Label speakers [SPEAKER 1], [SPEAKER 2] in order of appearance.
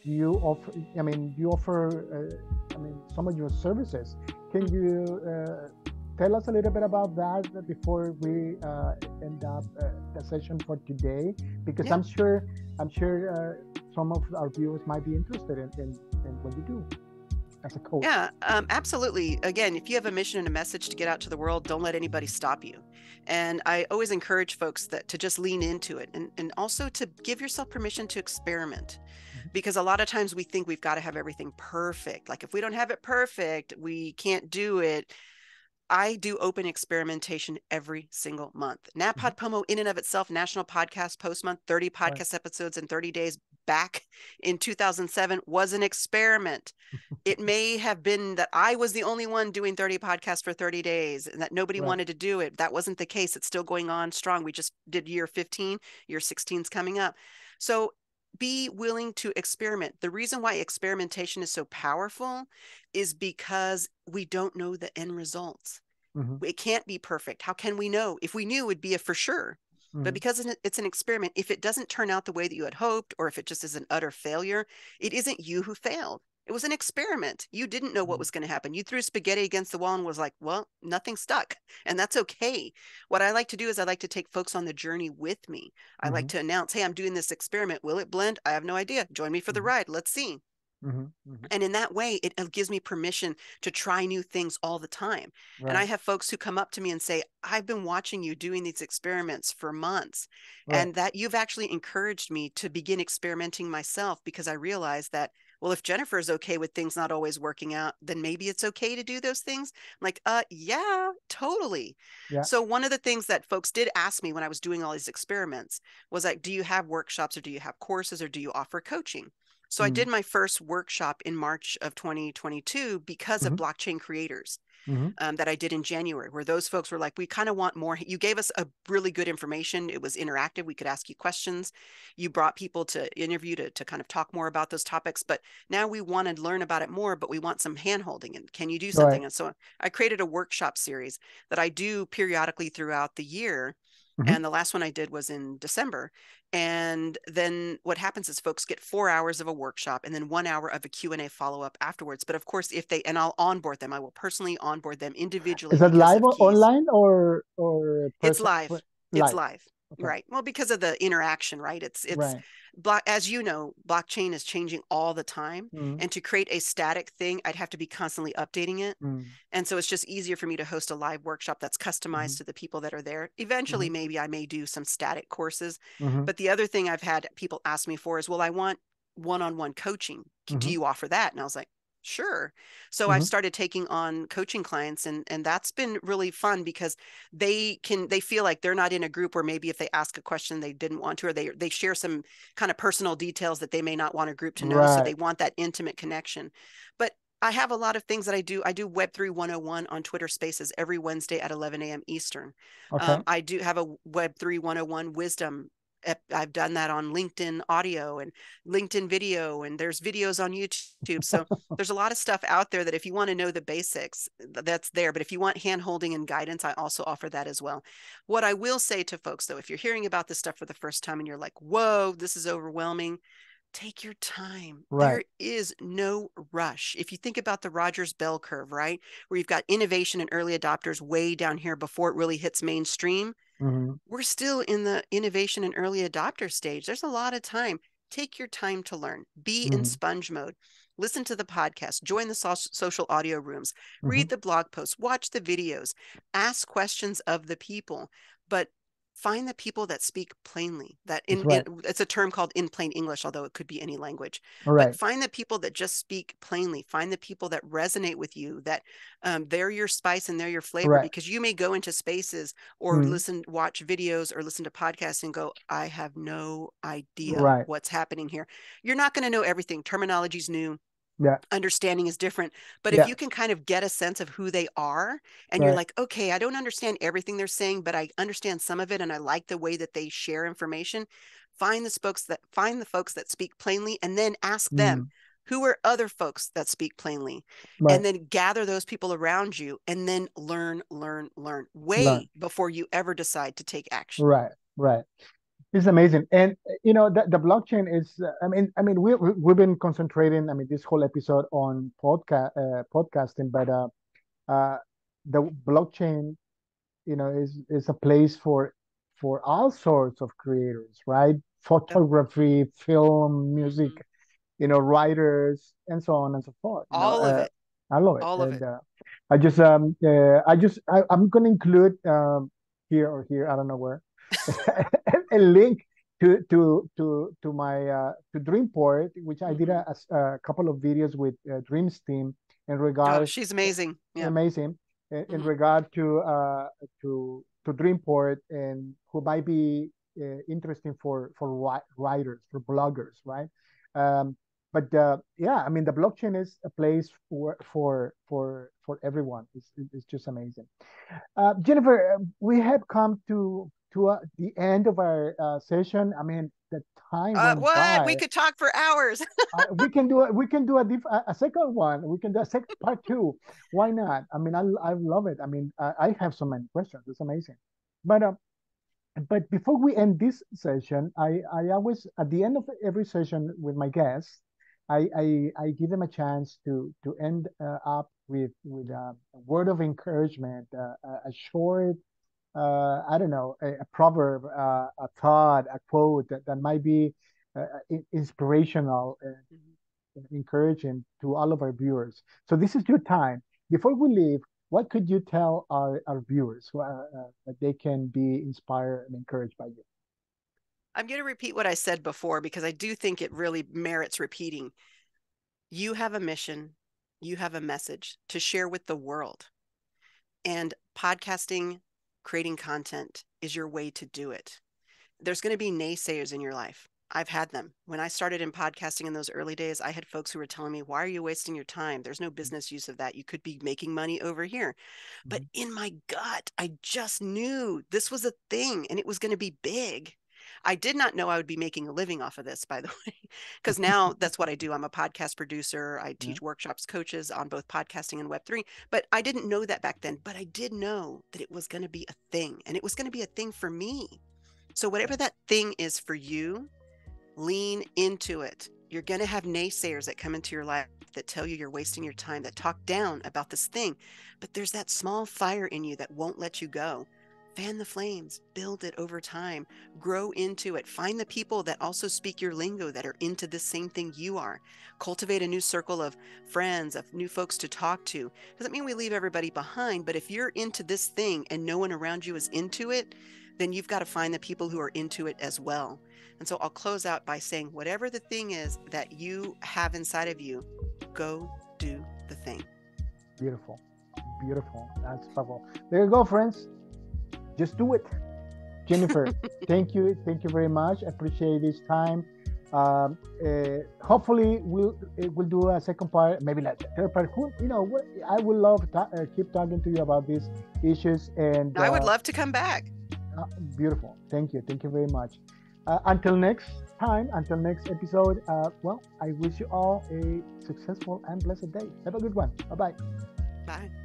[SPEAKER 1] you offer, you offer, some of your services. Can you tell us a little bit about that before we end up the session for today? Because
[SPEAKER 2] Yeah.
[SPEAKER 1] I'm sure some of our viewers might be interested in what you do as a coach.
[SPEAKER 2] Yeah, absolutely. Again, if you have a mission and a message to get out to the world, don't let anybody stop you. And I always encourage folks that to just lean into it, and also to give yourself permission to experiment.
[SPEAKER 1] Mhm.
[SPEAKER 2] Because a lot of times we think we've got to have everything perfect. Like if we don't have it perfect, we can't do it. I do open experimentation every single month.
[SPEAKER 1] Mhm.
[SPEAKER 2] NaPod Pomo, in and of itself, National Podcast Post Month, 30
[SPEAKER 1] Right.
[SPEAKER 2] podcast episodes in 30 days back in 2007 was an experiment. It may have been that I was the only one doing 30 podcasts for 30 days and that nobody
[SPEAKER 1] Right.
[SPEAKER 2] wanted to do it. That wasn't the case. It's still going on strong. We just did year 15, year 16 is coming up. So be willing to experiment. The reason why experimentation is so powerful is because we don't know the end results.
[SPEAKER 1] Mhm.
[SPEAKER 2] It can't be perfect. How can we know? If we knew, it'd be a for sure. But
[SPEAKER 1] Mhm.
[SPEAKER 2] because it's an experiment, if it doesn't turn out the way that you had hoped, or if it just is an utter failure, it isn't you who failed. It was an experiment. You didn't know what
[SPEAKER 1] Mhm.
[SPEAKER 2] was going to happen. You threw spaghetti against the wall and was like, well, nothing stuck. And that's okay. What I like to do is I like to take folks on the journey with me. I like
[SPEAKER 1] Mhm.
[SPEAKER 2] to announce, hey, I'm doing this experiment. Will it blend? I have no idea. Join me for the
[SPEAKER 1] Mhm.
[SPEAKER 2] ride. Let's see.
[SPEAKER 1] Mhm. Mhm.
[SPEAKER 2] And in that way, it gives me permission to try new things all the time. And I
[SPEAKER 1] Right.
[SPEAKER 2] have folks who come up to me and say, I've been watching you doing these experiments for months,
[SPEAKER 1] Right.
[SPEAKER 2] and that you've actually encouraged me to begin experimenting myself because I realized that, well, if Jennifer is okay with things not always working out, then maybe it's okay to do those things. I'm like, yeah, totally.
[SPEAKER 1] Yeah.
[SPEAKER 2] So one of the things that folks did ask me when I was doing all these experiments was like, do you have workshops or do you have courses or do you offer coaching? So I did
[SPEAKER 1] Mhm.
[SPEAKER 2] my first workshop in March of 2022 because of
[SPEAKER 1] Mhm.
[SPEAKER 2] blockchain creators
[SPEAKER 1] Mhm.
[SPEAKER 2] that I did in January, where those folks were like, we kind of want more. You gave us a really good information. It was interactive. We could ask you questions. You brought people to interview to kind of talk more about those topics. But now we want to learn about it more, but we want some hand holding. And can you do
[SPEAKER 1] Right.
[SPEAKER 2] something? And so I created a workshop series that I do periodically throughout the year.
[SPEAKER 1] Mhm.
[SPEAKER 2] And the last one I did was in December. And then what happens is folks get 4 hours of a workshop and then 1 hour of a Q&A follow-up afterwards. But of course, if they, and I'll onboard them, I will personally onboard them
[SPEAKER 1] Is
[SPEAKER 2] individually
[SPEAKER 1] that
[SPEAKER 2] because
[SPEAKER 1] live
[SPEAKER 2] of keys.
[SPEAKER 1] online or
[SPEAKER 2] It's
[SPEAKER 1] person
[SPEAKER 2] live. It's
[SPEAKER 1] live?
[SPEAKER 2] live.
[SPEAKER 1] Okay.
[SPEAKER 2] Right. Well, because of the interaction, right? It's
[SPEAKER 1] Right.
[SPEAKER 2] block, as you know, blockchain is changing all the time.
[SPEAKER 1] Mm.
[SPEAKER 2] And to create a static thing, I'd have to be constantly updating it.
[SPEAKER 1] Mm.
[SPEAKER 2] And so it's just easier for me to host a live workshop that's customized
[SPEAKER 1] Mhm.
[SPEAKER 2] to the people that are there. Eventually,
[SPEAKER 1] Mhm.
[SPEAKER 2] maybe I may do some static courses.
[SPEAKER 1] Mhm.
[SPEAKER 2] But the other thing I've had people ask me for is, well, I want one-on-one coaching. Do
[SPEAKER 1] Mhm.
[SPEAKER 2] you offer that? And I was like, sure. So I've
[SPEAKER 1] Mhm.
[SPEAKER 2] started taking on coaching clients, and that's been really fun because they feel like they're not in a group where maybe if they ask a question they didn't want to, or they share some kind of personal details that they may not want a group to know. So
[SPEAKER 1] Right.
[SPEAKER 2] they want that intimate connection. But I have a lot of things that I do. I do Web3 101 on Twitter Spaces every Wednesday at 11 a.m. Eastern.
[SPEAKER 1] Okay.
[SPEAKER 2] I do have a Web3 101 wisdom. I've done that on LinkedIn audio and LinkedIn video, and there's videos on YouTube. So there's a lot of stuff out there that if you want to know the basics, that's there. But if you want hand holding and guidance, I also offer that as well. What I will say to folks, though, if you're hearing about this stuff for the first time and you're like, whoa, this is overwhelming, take your time.
[SPEAKER 1] Right.
[SPEAKER 2] There is no rush. If you think about the Rogers bell curve, right, where you've got innovation and early adopters way down here before it really hits mainstream,
[SPEAKER 1] Mhm.
[SPEAKER 2] we're still in the innovation and early adopter stage. There's a lot of time. Take your time to learn. Be in
[SPEAKER 1] Mhm.
[SPEAKER 2] sponge mode. Listen to the podcast, join the social audio rooms, read
[SPEAKER 1] Mhm.
[SPEAKER 2] the blog posts, watch the videos, ask questions of the people, but find the people that speak plainly. That
[SPEAKER 1] That's
[SPEAKER 2] in
[SPEAKER 1] right.
[SPEAKER 2] it's a term called in plain English, although it could be any language.
[SPEAKER 1] All
[SPEAKER 2] But
[SPEAKER 1] right.
[SPEAKER 2] find the people that just speak plainly. Find the people that resonate with you, that they're your spice and they're your flavor,
[SPEAKER 1] Right.
[SPEAKER 2] because you may go into spaces or
[SPEAKER 1] Mm.
[SPEAKER 2] watch videos or listen to podcasts and go, I have no idea
[SPEAKER 1] Right.
[SPEAKER 2] what's happening here. You're not going to know everything. Terminology's new,
[SPEAKER 1] Yeah.
[SPEAKER 2] understanding is different. But if
[SPEAKER 1] Yeah.
[SPEAKER 2] you can kind of get a sense of who they are and you're
[SPEAKER 1] Right.
[SPEAKER 2] like, okay, I don't understand everything they're saying, but I understand some of it and I like the way that they share information, find the folks that speak plainly and then ask them,
[SPEAKER 1] Mm.
[SPEAKER 2] who are other folks that speak plainly,
[SPEAKER 1] Right.
[SPEAKER 2] and then gather those people around you and then learn
[SPEAKER 1] Learn.
[SPEAKER 2] way before you ever decide to take action.
[SPEAKER 1] Right. Right. It's amazing, and the blockchain is. We've been concentrating. I mean, this whole episode on podcasting, but uh, the blockchain, is a place for all sorts of creators, right?
[SPEAKER 2] Yep.
[SPEAKER 1] Photography, film, music,
[SPEAKER 2] Mhm.
[SPEAKER 1] writers, and so on and so forth.
[SPEAKER 2] All of it.
[SPEAKER 1] I love it,
[SPEAKER 2] All of
[SPEAKER 1] and
[SPEAKER 2] it.
[SPEAKER 1] I'm going to include here or here, I don't know where, a link to my to Dreamport, which I did
[SPEAKER 2] Hmm.
[SPEAKER 1] a couple of videos with Dreams team in
[SPEAKER 2] Oh,
[SPEAKER 1] regards
[SPEAKER 2] she's amazing. Yeah.
[SPEAKER 1] amazing in
[SPEAKER 2] Hmm.
[SPEAKER 1] regard to Dreamport, and who might be interesting for writers, for bloggers, right? Um, but yeah, I mean, the blockchain is a place for everyone. It's just amazing. Jennifer, we have come to the end of our session. I mean, the time went
[SPEAKER 2] What? We
[SPEAKER 1] by.
[SPEAKER 2] could talk for hours.
[SPEAKER 1] We can do a second one. We can do a second part two. Why not? I mean, I love it. I mean, I have so many questions. It's amazing. But but before we end this session, I always at the end of every session with my guests, I give them a chance to end up with a word of encouragement, a short I don't know, a proverb, a thought, a quote that might be inspirational and
[SPEAKER 2] Mhm.
[SPEAKER 1] encouraging to all of our viewers. So this is your time. Before we leave, what could you tell our viewers that they can be inspired and encouraged by you?
[SPEAKER 2] I'm going to repeat what I said before because I do think it really merits repeating. You have a mission, you have a message to share with the world. And podcasting, creating content is your way to do it. There's going to be naysayers in your life. I've had them. When I started in podcasting in those early days, I had folks who were telling me, why are you wasting your time? There's no business use of that. You could be making money over here. But
[SPEAKER 1] Mhm.
[SPEAKER 2] in my gut, I just knew this was a thing and it was going to be big. I did not know I would be making a living off of this, by the way, because now that's what I do. I'm a podcast producer. I
[SPEAKER 1] Yeah,
[SPEAKER 2] teach workshops, coaches on both podcasting and Web3. But I didn't know that back then. But I did know that it was going to be a thing and it was going to be a thing for me. So,
[SPEAKER 1] yeah,
[SPEAKER 2] whatever that thing is for you, lean into it. You're going to have naysayers that come into your life that tell you you're wasting your time, that talk down about this thing. But there's that small fire in you that won't let you go. Fan the flames, build it over time, grow into it. Find the people that also speak your lingo that are into the same thing you are. Cultivate a new circle of friends, of new folks to talk to. Doesn't mean we leave everybody behind, but if you're into this thing and no one around you is into it, then you've got to find the people who are into it as well. And so I'll close out by saying, whatever the thing is that you have inside of you, go do the thing.
[SPEAKER 1] beautiful, beautiful. That's powerful. There you go, friends. Just do it. Jennifer, thank you very much. I appreciate this time. Hopefully, we'll do a second part, maybe like a third part. I would love to keep talking to you about these issues. And
[SPEAKER 2] I would love to come back.
[SPEAKER 1] uh, beautiful. Thank you very much. Until next time, until next episode. Well, I wish you all a successful and blessed day. Have a good one. Bye bye.
[SPEAKER 2] Bye.